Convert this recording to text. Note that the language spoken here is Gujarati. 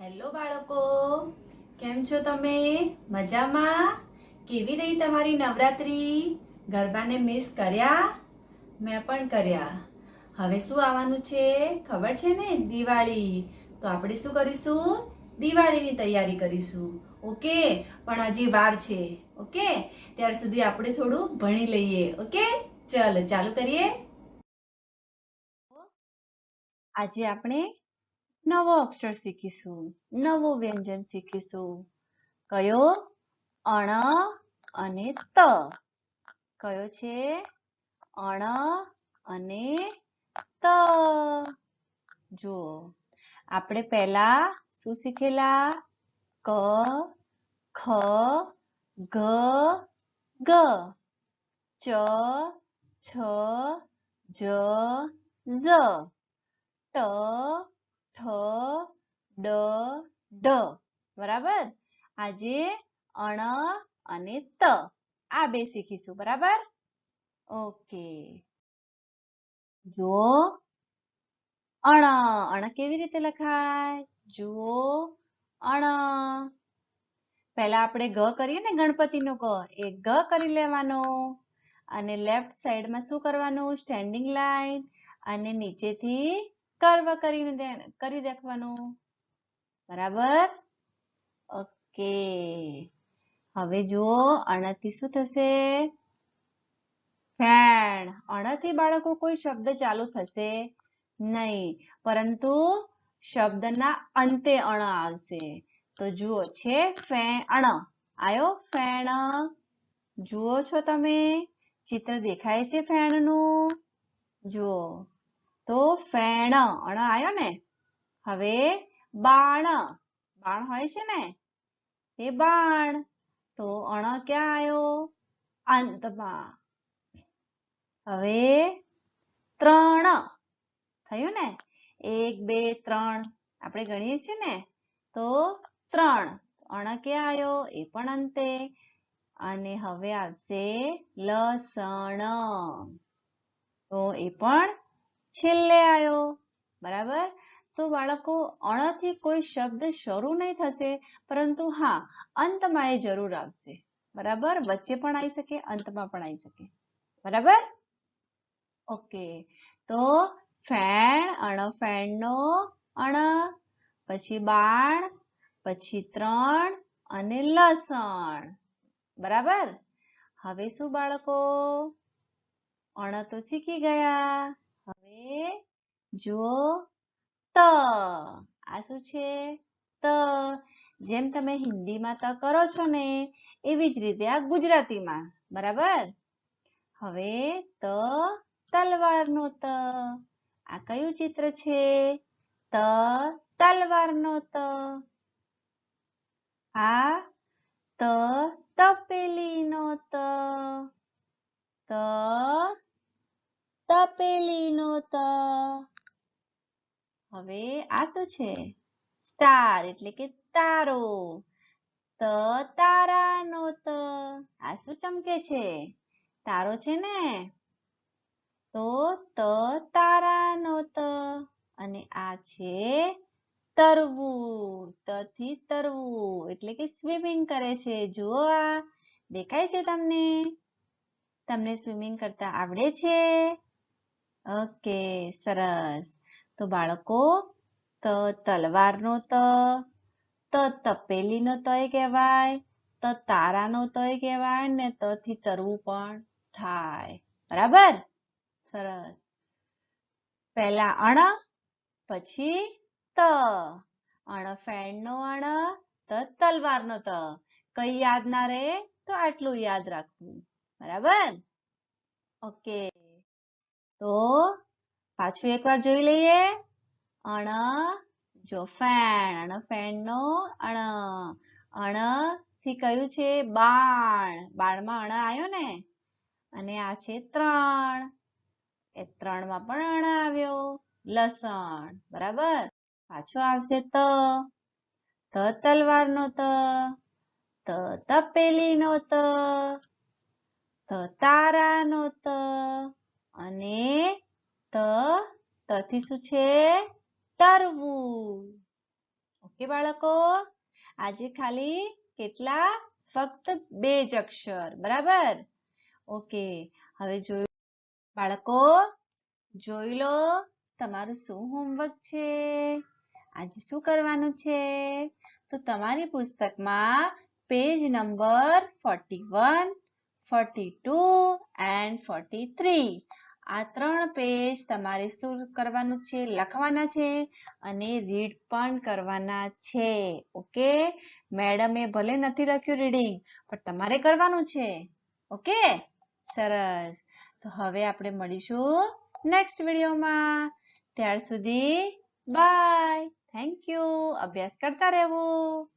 હેલો બાળકો, કેમ છો તમે? મજામાં? કેવી રહી તમારી નવરાત્રી? ગરબાને મિસ કર્યા? મેં પણ કર્યા. હવે શું આવવાનું છે ખબર છે ને? દિવાળી. તો આપણે શું કરીશું? દિવાળીની તૈયારી કરીશું. ઓકે, પણ હજી વાર છે. ઓકે, ત્યાર સુધી આપણે થોડું ભણી લઈએ. ઓકે, ચાલો ચાલુ કરીએ. આજે આપણે નવો અક્ષર શીખીશું, નવું વ્યંજન શીખીશું. કયો? અણ અને ત. કયો છે? અણ અને ત. જુઓ, આપણે પહેલા શું શીખેલા? ક, ખ, ગ, ગ, ચ, છ, જ, ઝ, ટ, ઠ, ડ, ઢ. બરાબર? આજે અણ અને ત આ બે શીખીશું. બરાબર? ઓકે. જુઓ, અણ. અણ કેવી રીતે લખાય? જુઓ, અણ. પહેલા આપણે ગ કરીએ ને, ગણપતિનો ગ, એ ગ કરી લેવાનો અને લેફ્ટ સાઈડમાં શું કરવાનું? સ્ટેન્ડિંગ લાઈન અને નીચેથી કર્વ કરી દેખવાનું. બરાબર? ઓકે. હવે જુઓ, અણથી શું થશે? ફેણ. અણથી બાળકો કોઈ શબ્દ ચાલુ થશે નહીં, પરંતુ શબ્દના અંતે અણ આવશે. તો જુઓ છે ફેણ. આયો ફેણ. જુઓ છો તમે? ચિત્ર દેખાય છે ફેણનું? જુઓ તો ફેણ. અણ આયો ને? હવે બાણ. બાણ હોય છે ને? એ બાણ. તો અણ ક્યાં આયો? અંતમાં. હવે ત્રણ. થયું ને? 1 2 3 આપણે ગણીએ છીએ ને? તો 3. અણ ક્યાં આવ્યો? એ પણ અંતે. અને હવે આવશે લસણ. તો એ પણ છેલ્લે આવ્યો. બરાબર? તો બાળકો, અણથી કોઈ શબ્દ શરૂ નહીં થશે, પરંતુ હા, અંતમાં એ જરૂર આવશે. બરાબર? વચ્ચે પણ આવી શકે, અંતમાં પણ આવી શકે. બરાબર? ઓકે. તો ફેણ, અણફેણનો અણ, પછી બાણ, પછી 3 અને લસણ. બરાબર? હવે શું બાળકો? અણ તો શીખી ગયા. હવે જુઓ ત. આ શું છે? ત. જેમ તમે હિન્દીમાં ત કરો છો ને, એવી જ રીતે આ ગુજરાતીમાં. બરાબર? હવે ત, તલવારનો ત. આ કયું ચિત્ર છે? ત, તલવારનો ત. આ ત, તપેલીનો ત. ત, તપેલીનો ત. હવે આ શું છે? સ્ટાર એટલે કે તારો. ત, તારાનો ત. આ શું ચમકે છે? તારો છે ને? તો ત, તારાનો ત. અને આ છે તરવું. ત થી તરવું એટલે કે સ્વિમિંગ કરે છે. જુઓ, આ દેખાય છે તમને? તમને સ્વિમિંગ કરતા આવડે છે? ઓકે, સરસ. તો બાળકો, ત તલવારનો ત, ત તપેલીનો તય કહેવાય, ત તારાનો તય કહેવાય ને ત થી તરવું પણ થાય. બરાબર? સરસ. પહેલા અણ, પછી ત. અણફેણનો અણ, ત તલવારનો ત. કઈ યાદ ના રહે? તો આટલું યાદ રાખવું. બરાબર? ઓકે. તો પાછું એકવાર જોઈ લઈએ. અણ, જો ફેણ. અણફેણનો અણ. અણ થી કયું છે? બાણ. બાણમાં અણ આવ્યો ને? અને આ છે 3. એ 3 માં પણ અણ આવ્યો. લસણ. બરાબર? પાછો આવશે ત. ત તલવારનો ત. ત તપેલીનો ત. ત તારાનો ત. અને ત થી શું છે? તરવું. કે બાળકો આજે ખાલી કેટલા ફક્ત 2 જ અક્ષર બરાબર ઓકે હવે જોયું બાળકો જોઈ લો તમારું શું હોમવર્ક છે આજે શું કરવાનું છે તો તમારી પુસ્તકમાં પેજ નંબર 41 42 and 43 આ 3 પેજ તમારે શું કરવાનું છે લખવાના છે અને રીડ પણ કરવાના છે ઓકે મેડમે ભલે નથી લખ્યું રીડિંગ પણ તમારે કરવાનું છે ઓકે સરસ તો હવે આપણે મળીશું નેક્સ્ટ વિડીયોમાં ત્યાર સુધી બાય થેન્ક યુ અભ્યાસ કરતા રહેવું